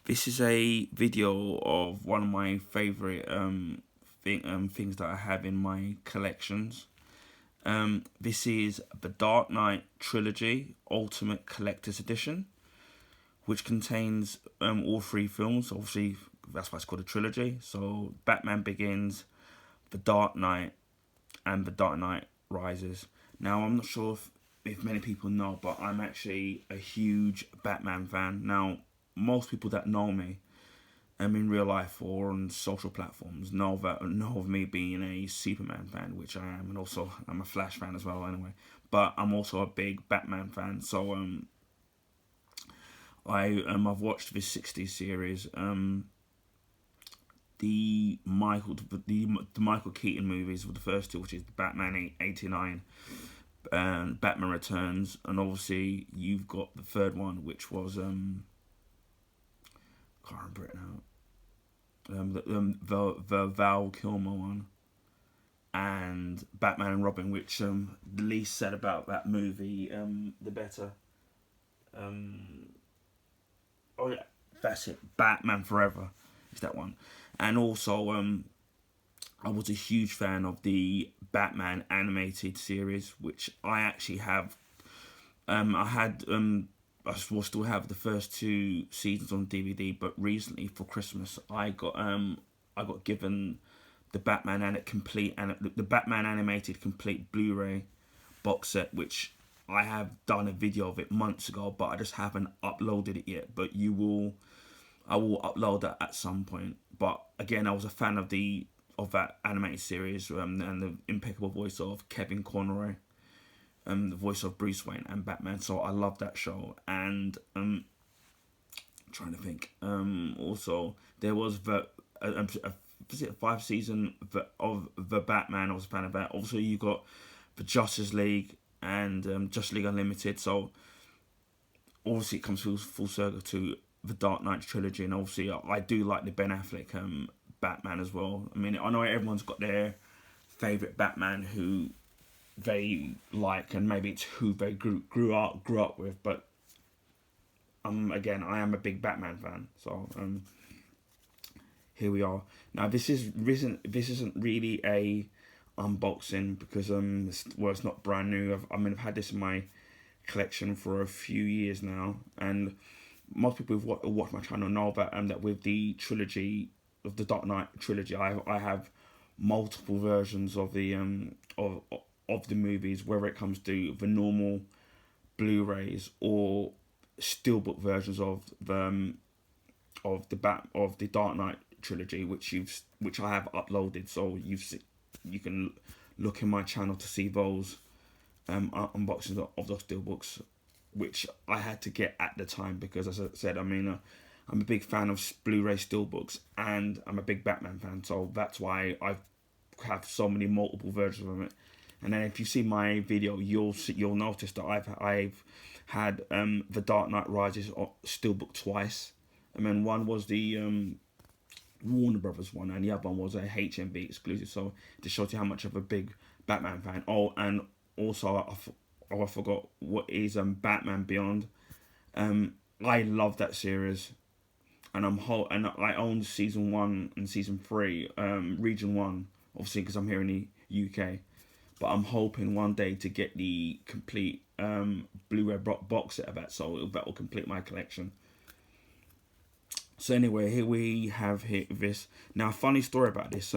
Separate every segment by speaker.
Speaker 1: This is a video of one of my favorite things that I have in my collections. This is the Dark Knight Trilogy Ultimate Collector's Edition, which contains all three films. Obviously, that's why it's called a trilogy. So, Batman Begins, The Dark Knight, and The Dark Knight Rises. Now, I'm not sure if many people know, but I'm actually a huge Batman fan. Now, most people that know me in real life or on social platforms know of me being a Superman fan, which I am, and also I'm a Flash fan as well. Anyway, but I'm also a big Batman fan. So I've watched this '60s series, the Michael Keaton movies with the first two, which is Batman '89 and Batman Returns, and obviously you've got the third one, which was can't remember it now. The Val Kilmer one, and Batman and Robin, which the least said about that movie, the better. Um, oh yeah, that's it. Batman Forever is that one, and also I was a huge fan of the Batman animated series, which I actually have. I had I will still have the first two seasons on DVD, but recently for Christmas I got given the the Batman animated complete Blu-ray box set, which I have done a video of it months ago, but I just haven't uploaded it yet. But I will upload that at some point. But again, I was a fan of that animated series, and the impeccable voice of Kevin Conroy, the voice of Bruce Wayne and Batman. So I love that show. And trying to think. Also, there was was it a 5 season of the Batman? I was a fan of that. Also, you got the Justice League and Justice League Unlimited. So obviously, it comes full circle to the Dark Knight trilogy, and obviously, I do like the Ben Affleck Batman as well. I mean, I know everyone's got their favorite Batman who they like, and maybe it's who they grew up with. But again, I am a big Batman fan, so here we are. Now, this isn't really a unboxing because it's not brand new. I've had this in my collection for a few years now, and most people who've watched my channel know that with the trilogy of the Dark Knight trilogy, I have multiple versions of of the movies, whether it comes to the normal Blu-rays or steelbook versions of the Dark Knight trilogy, which I have uploaded. So you can look in my channel to see those unboxings of those steelbooks, which I had to get at the time because, as I said, I'm a big fan of Blu-ray steelbooks, and I'm a big Batman fan, so that's why I have so many multiple versions of it. And then if you see my video, you'll notice that I've had the Dark Knight Rises steelbook twice. I mean, one was the Warner Brothers one, and the other one was a HMV exclusive. So to show you how much of a big Batman fan. Oh, and also I forgot what is Batman Beyond. I love that series, and I own season 1 and season 3, region 1, obviously because I'm here in the UK. But I'm hoping one day to get the complete Blu-ray box set of that, so that will complete my collection. So anyway, here we have this. Now, funny story about this.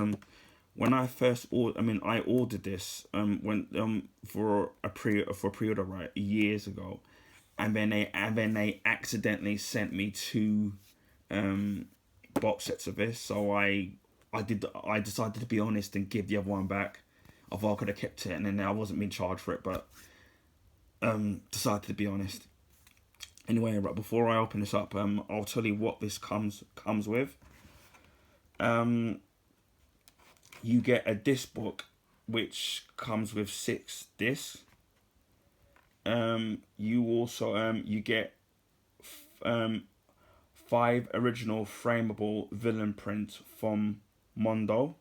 Speaker 1: When I first I ordered this when for a pre-order, right, years ago, and then they accidentally sent me two box sets of this. So I decided to be honest and give the other one back. I thought I could have kept it, and then I wasn't being charged for it, but decided to be honest. Anyway, right before I open this up, I'll tell you what this comes with. You get a disc book, which comes with 6 discs. You also you get 5 original frameable villain prints from Mondo.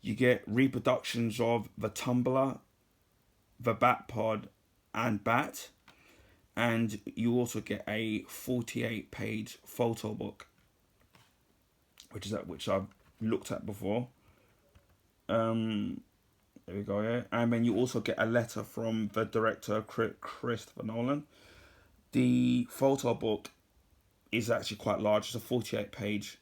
Speaker 1: You get reproductions of the Tumbler, the Bat Pod, and Bat. And you also get a 48-page photo book, which I've looked at before. There we go, yeah. And then you also get a letter from the director, Christopher Nolan. The photo book is actually quite large. It's a 48-page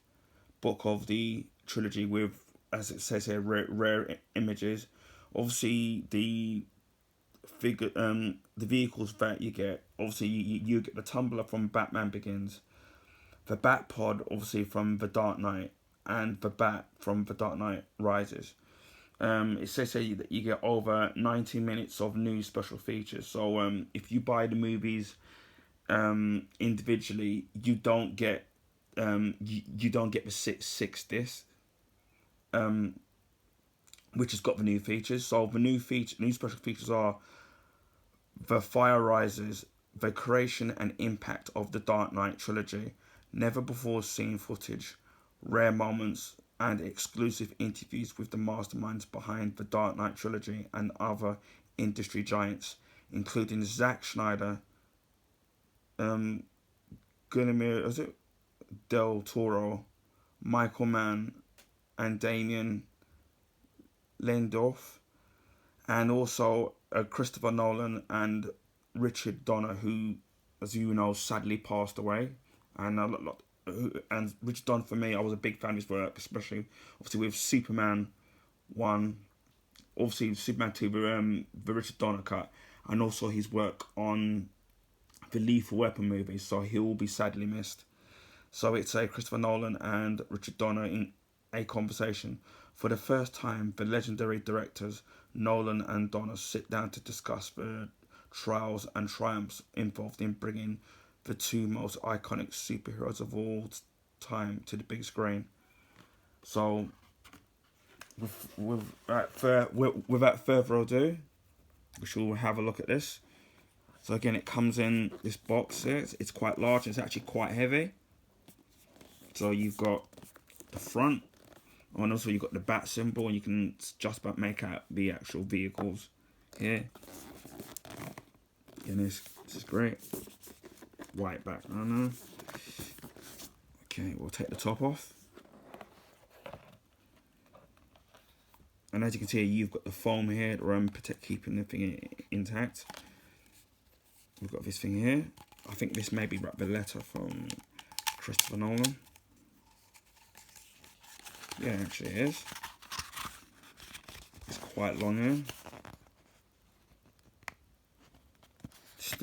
Speaker 1: book of the trilogy with, as it says here, rare images. Obviously, the vehicles that you get, obviously you get the Tumbler from Batman Begins, the Batpod obviously from The Dark Knight, and the Bat from The Dark Knight Rises. It says here that you get over 90 minutes of new special features. So if you buy the movies individually, you don't get you don't get the six disc, which has got the new features. So the new special features are The Fire Rises, the creation and impact of the Dark Knight trilogy, never before seen footage, rare moments, and exclusive interviews with the masterminds behind the Dark Knight trilogy and other industry giants, including Zack Snyder, Guillermo del Toro, Michael Mann, and Damien Lindorf, and also Christopher Nolan and Richard Donner, who, as you know, sadly passed away. And Richard Donner, for me, I was a big fan of his work, especially obviously with Superman 1, obviously Superman 2, the Richard Donner cut, and also his work on the Lethal Weapon movies. So he will be sadly missed. So it's a Christopher Nolan and Richard Donner in a conversation. For the first time, the legendary directors Nolan and Donner sit down to discuss the trials and triumphs involved in bringing the two most iconic superheroes of all time to the big screen. So, without further ado, we shall have a look at this. So again, it comes in this box here. It's quite large. It's actually quite heavy. So you've got the front, and also you've got the bat symbol, and you can just about make out the actual vehicles here. And this is great. White background. Okay, we'll take the top off. And as you can see, you've got the foam here to keeping the thing intact. We've got this thing here. I think this may be the letter from Christopher Nolan. Yeah, actually it is. It's quite long here.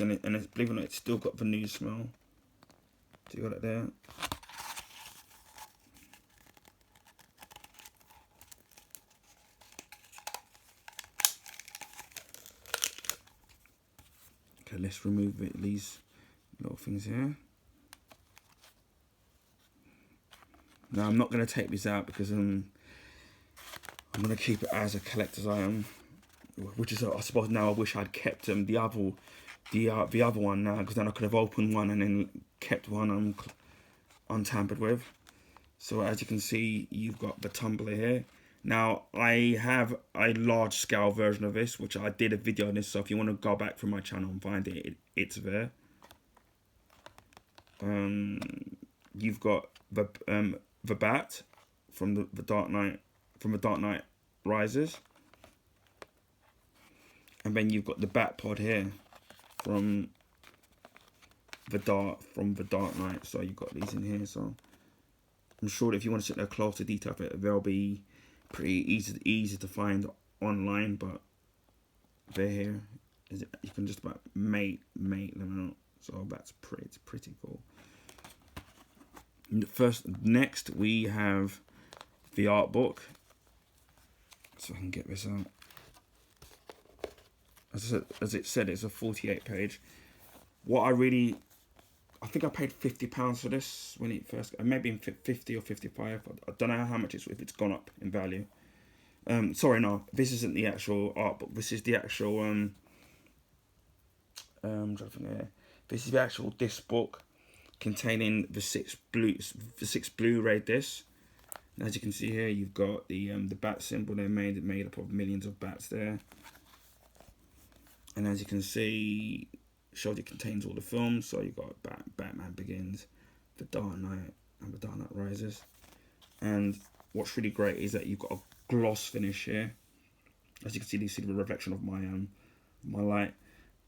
Speaker 1: And believe it or not, it's still got the new smell. So you got it there. Okay, let's remove these little things here. Now I'm not going to take these out because I'm going to keep it as a collector's item, which is, I suppose, now I wish I'd kept the other one now, because then I could have opened one and then kept one untampered with. So as you can see, you've got the tumbler here. Now I have a large scale version of this, which I did a video on this, so if you want to go back through my channel and find it, it's there. You've got the bat from the Dark Knight, Rises, and then you've got the bat pod here from the Dark Knight. So you've got these in here. So I'm sure that if you want to sit there closer detail of it, they'll be pretty easy to find online, but they're here. You can just about mate them out. So that's pretty cool. Next we have the art book. So I can get this out. As it said, it's a 48-page. I think I paid £50 for this when it first, maybe 50 or 55. I don't know how much if it's gone up in value. Sorry, no, this isn't the actual art book. This is the actual this is the actual disc book containing the six Blu-ray discs. And as you can see here, you've got the bat symbol. They're made up of millions of bats there. And as you can see, shows it contains all the films. So you got Batman Begins, The Dark Knight, and The Dark Knight Rises. And what's really great is that you've got a gloss finish here. As you can see, you see the reflection of my light,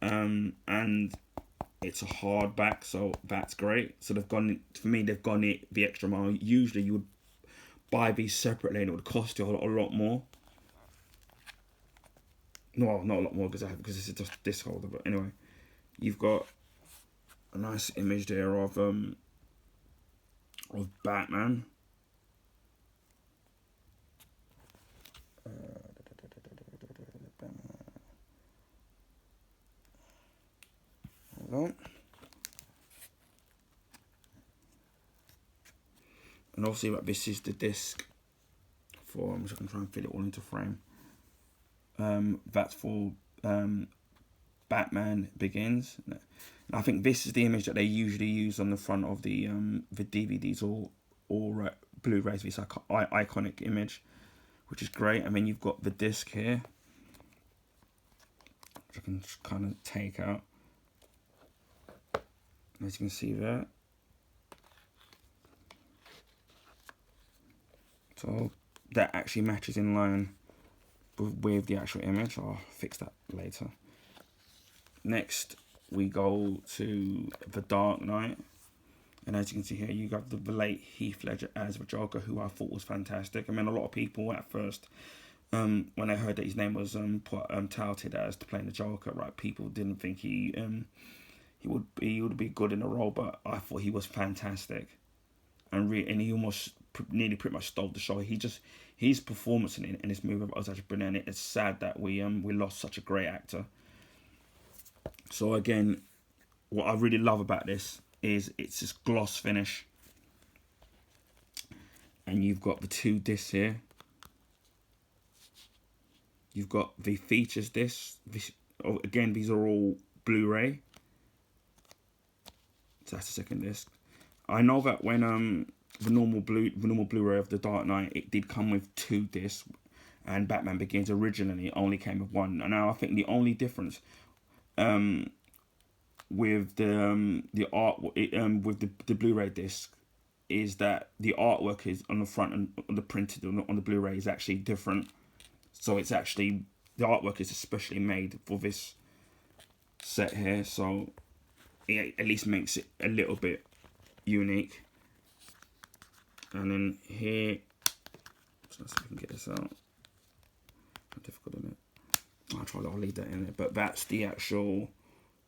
Speaker 1: and it's a hardback, so that's great. So they've gone, for me, they've gone it the extra mile. Usually you would buy these separately and it would cost you a lot more. No, not a lot more because this is just this holder. But anyway, you've got a nice image there of Batman. Hold on. And obviously, like, this is the disc for, which I can try and fit it all into frame. That's for Batman Begins. And I think this is the image that they usually use on the front of the DVDs or Blu-rays. It's like an iconic image, which is great. And then you've got the disc here, which I can kind of take out. As you can see there. So that actually matches in line with the actual image. I'll fix that later. Next, we go to The Dark Knight. And as you can see here, you got the late Heath Ledger as the Joker, who I thought was fantastic. I mean, a lot of people at first, when they heard that his name was touted as to playing the Joker, right? People didn't think he would be good in the role, but I thought he was fantastic, and he almost nearly pretty much stole the show. His performance in this movie was actually brilliant. It's sad that we lost such a great actor. So again, what I really love about this is it's this gloss finish, and you've got the two discs here. You've got the features disc. Again, these are all Blu-ray. So that's the second disc. I know that when the normal Blu-ray of The Dark Knight, it did come with two discs, and Batman Begins originally only came with one. And now I think the only difference with the art with the Blu-ray disc is that the artwork is on the front and on the printed on the Blu-ray is actually different. So it's actually, the artwork is especially made for this set here. So it at least makes it a little bit unique. And then here, let's see if we can get this out. How difficult is it? I'll leave that in there. But that's the actual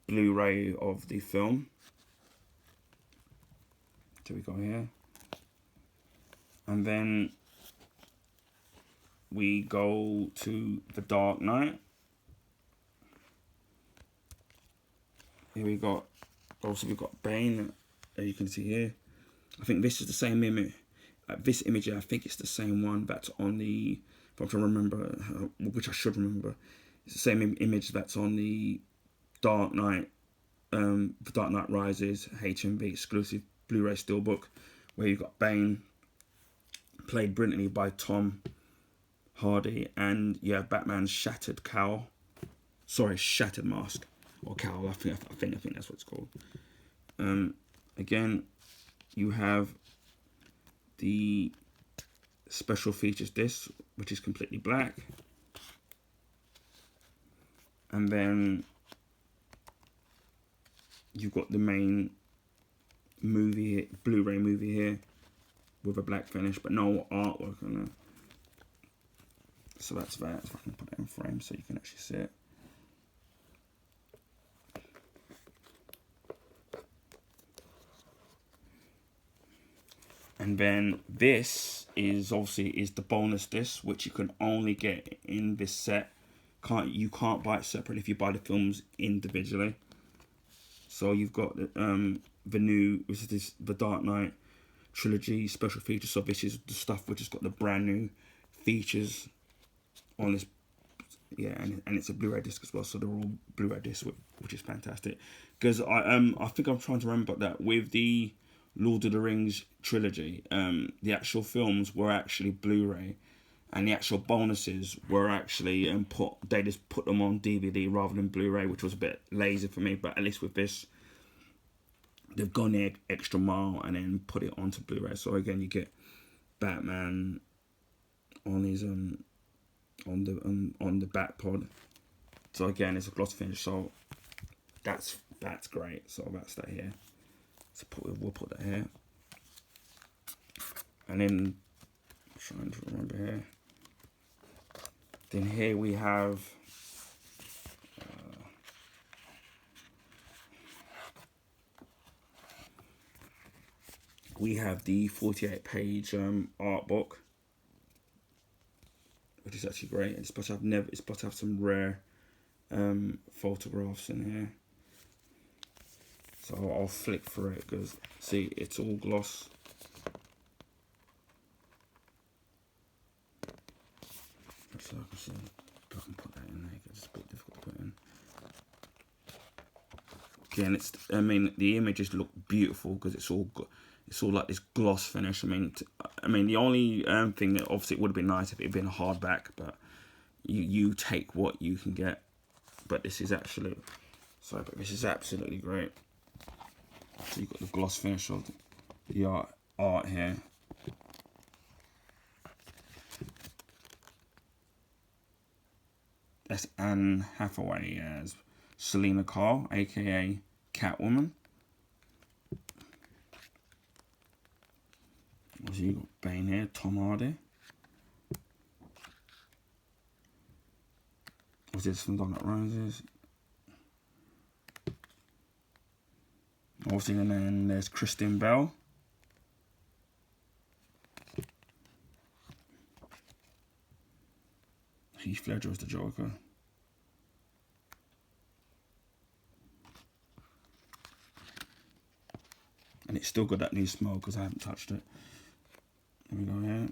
Speaker 1: Blu-ray of the film. So we go here. And then we go to The Dark Knight. Here we got, also we've got Bane, as you can see here. I think this is the same image. This image, I think it's the same one that's on the, if I'm trying to remember, which I should remember, it's the same image that's on the Dark Knight, The Dark Knight Rises HMV exclusive Blu-ray steelbook, where you've got Bane, played brilliantly by Tom Hardy, and you have Batman's shattered mask, or cowl. I think that's what it's called. Again, you have the special features disc, which is completely black, and then you've got the main movie, Blu-ray movie here, with a black finish, but no artwork on it. So that's that. So I can put it in frame so you can actually see it. And then this is obviously the bonus disc, which you can only get in this set. You can't buy it separately if you buy the films individually. So you've got the new, which is the Dark Knight Trilogy special features. So this is the stuff which has got the brand new features on this. Yeah, and it's a Blu-ray disc as well. So they're all Blu-ray discs, which is fantastic. Because I think I'm trying to remember that with the Lord of the Rings trilogy, the actual films were actually Blu-ray, and the actual bonuses were actually they just put them on DVD rather than Blu-ray, which was a bit lazy for me. But at least with this, they've gone the extra mile and then put it onto Blu-ray. So again, you get Batman on his on the back pod. So again, it's a gloss finish. So that's great. So that's that here. So we'll put that here. And then I'm trying to remember here. Then here we have the 48-page art book, which is actually great. It's supposed to have some rare photographs in here. So I'll flick through it because see, it's all gloss. So I can see if I can put that in there. It's a bit difficult to put in. Again, the images look beautiful because it's all like this gloss finish. I mean, the only thing that obviously it would have been nice if it had been a hardback, but you take what you can get. But this is absolutely great. So you've got the gloss finish of the art here. That's Anne Hathaway as Selena Kyle, aka Catwoman. Obviously you got Bane here, Tom Hardy. What's this from Dark Knight Rises? Obviously, and then there's Kristen Bell. Heath Ledger as the Joker. And it's still got that new smell because I haven't touched it. There we go here.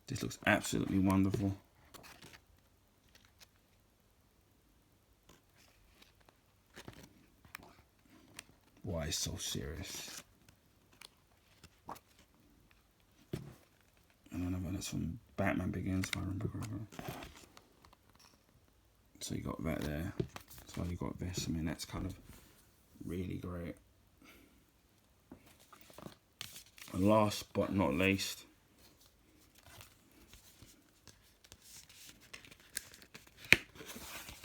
Speaker 1: This looks absolutely wonderful. Why so serious? And another one that's from Batman Begins, if I remember correctly. So you got that there. So you got this. I mean, that's kind of really great. And last but not least,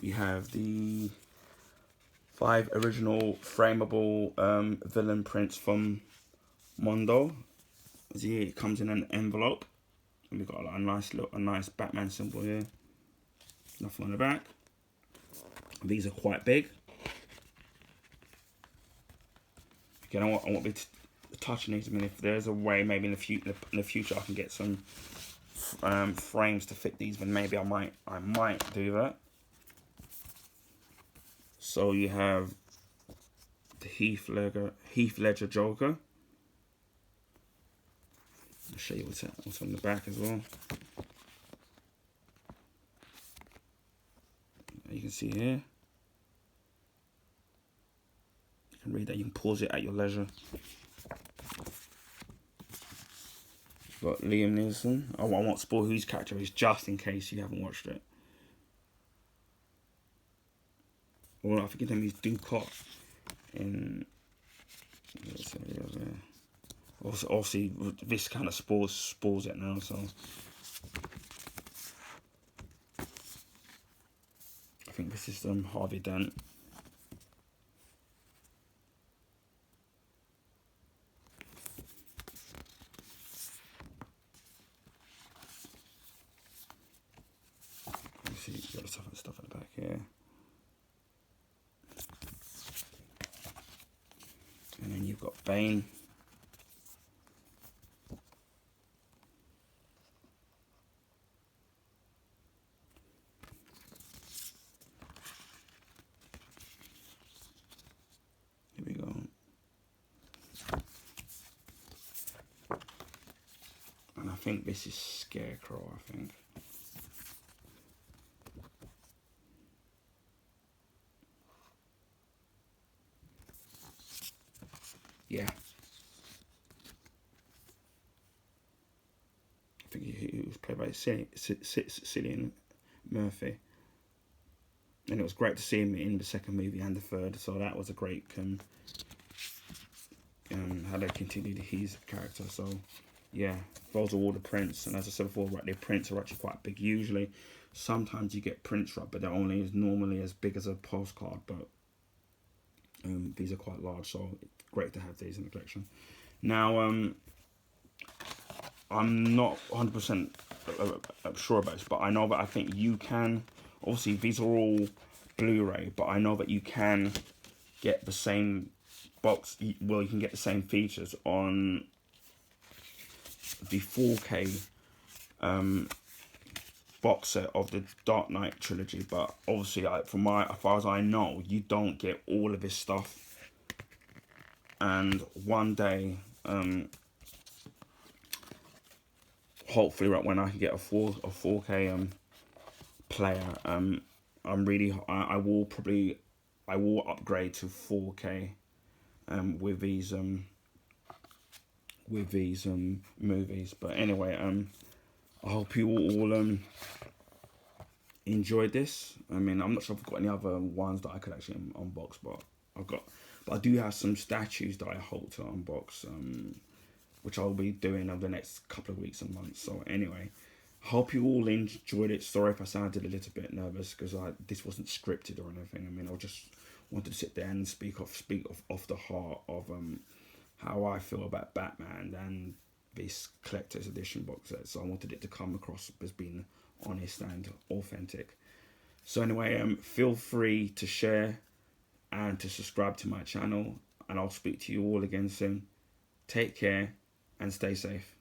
Speaker 1: we have the 5 original frameable villain prints from Mondo. As here, it comes in an envelope, and we've got a nice Batman symbol here. Nothing on the back. These are quite big. Again, I won't be touching these. I mean, if there's a way, maybe in the future, I can get some frames to fit these, then maybe I might do that. So you have the Heath Ledger Joker. I'll show you what's on the back as well. You can see here. You can read that. You can pause it at your leisure. Got Liam Neeson. I won't spoil whose character is, just in case you haven't watched it. Well, I think his name is Ducott. In obviously, this kind of spoils it now. So I think this is Harvey Dent. See, you got stuff at the back here. And then you've got Bane. Here we go. And I think this is Scarecrow, I think. Yeah. I think Cillian Murphy, and it was great to see him in the second movie and the third. So that was a great how they continued his character. So yeah, those are all the prints, and as I said before, right, the prints are actually quite big. Usually, sometimes you get prints, right, but they're only normally as big as a postcard. But these are quite large, so it's great to have these in the collection. Now, I'm not 100% sure about this, but I know that I think you can. Obviously, these are all Blu-ray, but I know that you can get the same box. Well, you can get the same features on the 4K box set of the Dark Knight trilogy. But obviously, as far as I know, you don't get all of this stuff. And one day, hopefully, right when I can get a 4K player, I will upgrade to 4K with these movies. But anyway, I hope you all enjoyed this. I mean, I'm not sure if I've got any other ones that I could actually unbox, but I do have some statues that I hope to unbox, which I'll be doing over the next couple of weeks and months. So anyway, hope you all enjoyed it. Sorry if I sounded a little bit nervous because this wasn't scripted or anything. I mean, I just wanted to sit there and speak off the heart of how I feel about Batman and this collector's edition box set. So I wanted it to come across as being honest and authentic. So anyway, feel free to share and to subscribe to my channel, and I'll speak to you all again soon. Take care and stay safe.